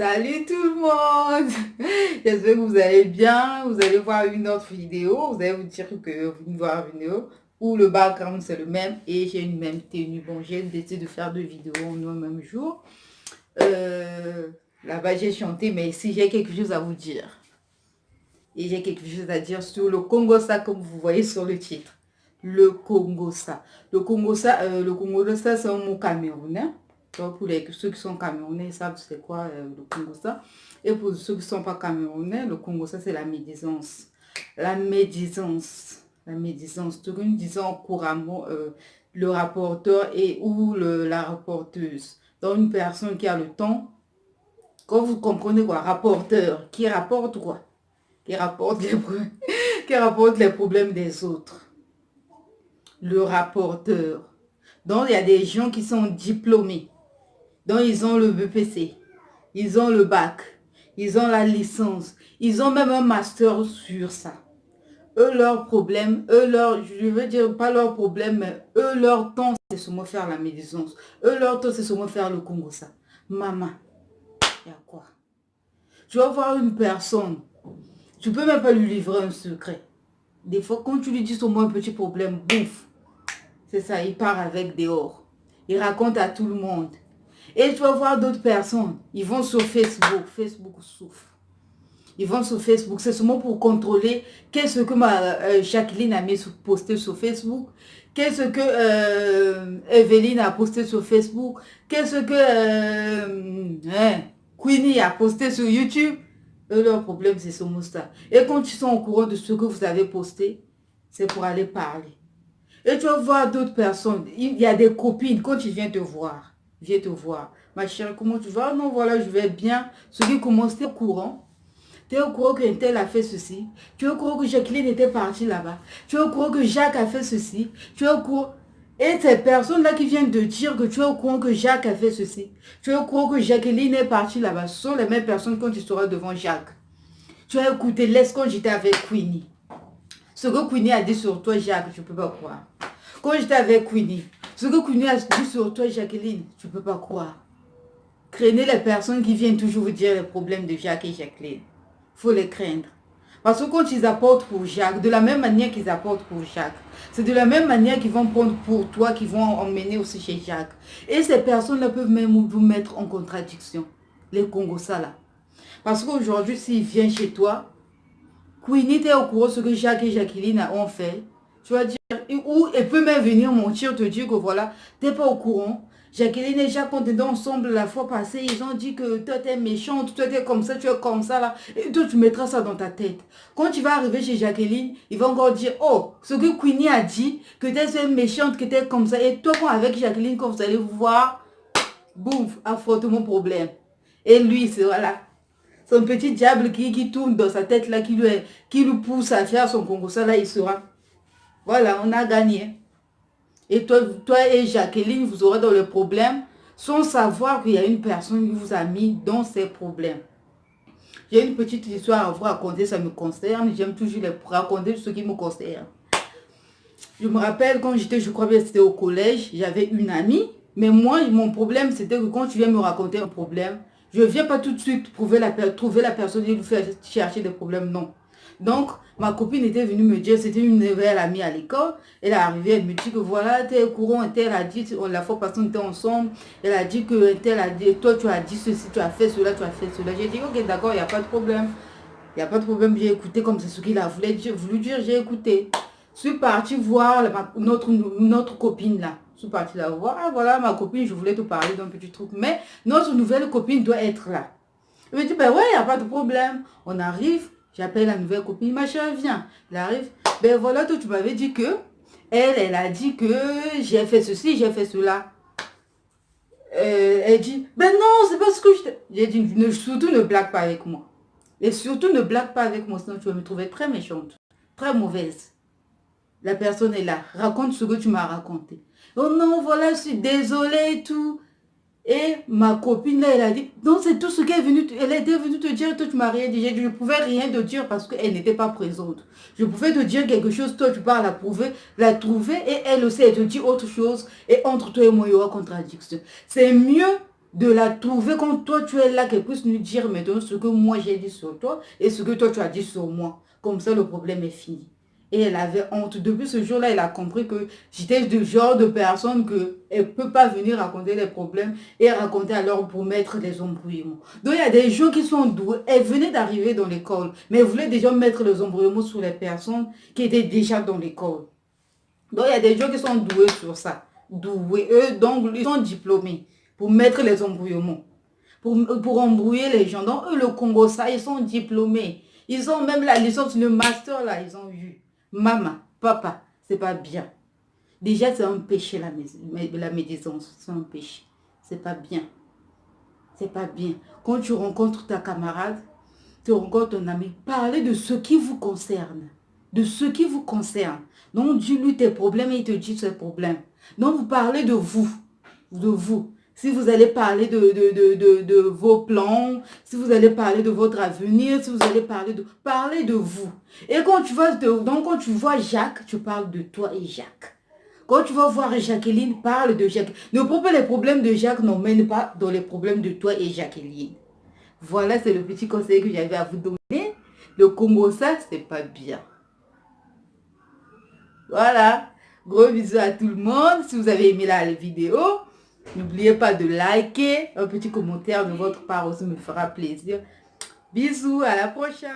Salut tout le monde. J'espère que vous allez bien. Vous allez voir une autre vidéo. Vous allez vous dire que vous venez voir une vidéo où le background c'est le même et j'ai une même tenue. Bon, j'ai décidé de faire deux vidéos en un même jour. Là-bas, j'ai chanté, mais ici, j'ai quelque chose à vous dire. Et j'ai quelque chose à dire sur le Congo-Ça, comme vous voyez sur le titre. Le Congo-Ça. Le Congo-Ça, c'est un mot camerounais. Donc, pour ceux qui sont camerounais, ils savent c'est quoi le Congo-Ça. Et pour ceux qui ne sont pas camerounais, le Congo-Ça, c'est la médisance. La médisance. La médisance. Ce que nous disons couramment, le rapporteur et ou la rapporteuse. Donc, une personne qui a le temps, quand vous comprenez quoi, rapporteur, qui rapporte quoi? Qui rapporte qui rapporte les problèmes des autres. Le rapporteur. Donc, il y a des gens qui sont diplômés. Donc, ils ont le BPC. Ils ont le bac. Ils ont la licence. Ils ont même un master sur ça. Eux, leur problème, je veux dire pas leur problème, mais eux, leur temps, c'est seulement faire la médisance. Eux, leur temps, c'est seulement faire le Congo, ça. Maman, il y a quoi? Tu vas voir une personne, tu peux même pas lui livrer un secret. Des fois, quand tu lui dis au moins un petit problème, bouf, c'est ça, il part avec dehors. Il raconte à tout le monde. Et tu vas voir d'autres personnes, ils vont sur Facebook. Facebook souffre. Ils vont sur Facebook, c'est seulement pour contrôler qu'est-ce que Jacqueline a posté sur Facebook, qu'est-ce que Evelyne a posté sur Facebook, qu'est-ce que Queenie a posté sur YouTube. Leur problème, c'est ce mot-là. Et quand ils sont au courant de ce que vous avez posté, c'est pour aller parler. Et tu vas voir d'autres personnes. Il y a des copines, quand ils viennent te voir, viens te voir. Ma chérie, comment tu vas? Non, voilà, je vais bien. Ceux qui commencent, t'es au courant. Tu es au courant que Intel a fait ceci. Tu es au courant que Jacqueline était partie là-bas. Tu es au courant que Jacques a fait ceci. Tu es au courant. Et ces personnes-là qui viennent de dire que tu es au courant que Jacques a fait ceci. Tu es au courant que Jacqueline est partie là-bas. Ce sont les mêmes personnes quand tu seras devant Jacques. Tu as écouté, laisse quand j'étais avec Queenie. Ce que Queenie a dit sur toi, Jacques, tu ne peux pas croire. Quand j'étais avec Queenie, ce que Queenie a dit sur toi, Jacqueline, tu ne peux pas croire. Craignez les personnes qui viennent toujours vous dire les problèmes de Jacques et Jacqueline. Il faut les craindre. Parce que quand ils apportent pour Jacques, de la même manière qu'ils apportent pour Jacques, c'est de la même manière qu'ils vont prendre pour toi, qu'ils vont emmener aussi chez Jacques. Et ces personnes-là peuvent même vous mettre en contradiction. Les Congo-ça là. Parce qu'aujourd'hui, s'il vient chez toi, Queenie, t'es au courant de ce que Jacques et Jacqueline ont fait. Tu vas dire, ou elle peut même venir mentir, te dire que voilà, t'es pas au courant. Jacqueline et Jacques, quand on était ensemble la fois passée, ils ont dit que toi t'es méchante, toi t'es comme ça, tu es comme ça là. Et toi tu mettras ça dans ta tête. Quand tu vas arriver chez Jacqueline, il va encore dire, oh, ce que Queenie a dit, que t'es méchante, que t'es comme ça. Et toi, quand avec Jacqueline, quand vous allez voir, boum, affrontement problème. Et lui, c'est voilà. Son petit diable qui tourne dans sa tête là, qui lui pousse à faire son concours, ça là, il sera. Voilà, on a gagné. Et toi et Jacqueline, vous aurez dans le problème sans savoir qu'il y a une personne qui vous a mis dans ces problèmes. J'ai une petite histoire à vous raconter, ça me concerne. J'aime toujours les raconter ce qui me concerne. Je me rappelle quand j'étais, je crois bien c'était au collège, j'avais une amie. Mais moi, mon problème, c'était que quand tu viens me raconter un problème, je ne viens pas tout de suite trouver la personne et lui faire chercher des problèmes, non. Donc, ma copine était venue me dire, c'était une nouvelle amie à l'école. Elle est arrivée, elle me dit que voilà, tu es au courant, elle a dit, la fois passée on était ensemble, elle a dit que elle a dit, toi tu as dit ceci, tu as fait cela, tu as fait cela. J'ai dit, ok, d'accord, il n'y a pas de problème. Il n'y a pas de problème, j'ai écouté comme c'est ce qu'il a voulu dire, j'ai écouté. Je suis partie voir notre copine là. Je suis partie la voir. Ah, voilà, ma copine, je voulais te parler d'un petit truc. Mais notre nouvelle copine doit être là. Elle me dit, ben ouais, il n'y a pas de problème. On arrive, j'appelle la nouvelle copine, ma chérie, viens. Elle arrive, ben voilà, toi, tu m'avais dit que, elle a dit que j'ai fait ceci, j'ai fait cela. Elle dit, ben non, c'est pas ce que je t'ai... J'ai dit, surtout ne blague pas avec moi. Et surtout ne blague pas avec moi, sinon tu vas me trouver très méchante, très mauvaise. La personne est là, raconte ce que tu m'as raconté. Oh non, voilà, je suis désolée et tout. Et ma copine, là, elle a dit, non, c'est tout ce qu'elle est venue, elle était venue te dire, toi, tu m'as rien dit. Je ne pouvais rien te dire parce qu'elle n'était pas présente. Je pouvais te dire quelque chose, toi, tu pars la trouver, et elle aussi, elle te dit autre chose. Et entre toi et moi, il y aura contradiction. C'est mieux de la trouver quand toi tu es là, qu'elle puisse nous dire maintenant ce que moi j'ai dit sur toi et ce que toi tu as dit sur moi. Comme ça, le problème est fini. Et elle avait honte. Depuis ce jour-là, elle a compris que j'étais du genre de personne qu'elle ne peut pas venir raconter les problèmes et raconter alors pour mettre des embrouillements. Donc, il y a des gens qui sont doués. Elle venait d'arriver dans l'école, mais elle voulait déjà mettre les embrouillements sur les personnes qui étaient déjà dans l'école. Donc, il y a des gens qui sont doués sur ça. Doués. Eux, donc, ils sont diplômés pour mettre les embrouillements. Pour embrouiller les gens. Donc, eux, le Congo, ça, ils sont diplômés. Ils ont même la licence, le master, là, ils ont eu. Maman, papa, c'est pas bien. Déjà, c'est un péché, la médisance. C'est un péché. C'est pas bien. C'est pas bien. Quand tu rencontres ta camarade, tu rencontres ton ami, parlez de ce qui vous concerne. De ce qui vous concerne. Donc, dis-lui tes problèmes et il te dit ses problèmes. Donc, vous parlez de vous. De vous. Si vous allez parler de vos plans, si vous allez parler de votre avenir, si vous allez parler de vous. Et quand tu vois Jacques, tu parles de toi et Jacques. Quand tu vas voir Jacqueline, parle de Jacques. Ne prends pas les problèmes de Jacques, n'emmène pas dans les problèmes de toi et Jacqueline. Voilà, c'est le petit conseil que j'avais à vous donner. Le Congo, ça, c'est pas bien. Voilà. Gros bisous à tout le monde. Si vous avez aimé la vidéo, n'oubliez pas de liker. Un petit commentaire de votre part aussi me fera plaisir. Bisous, à la prochaine.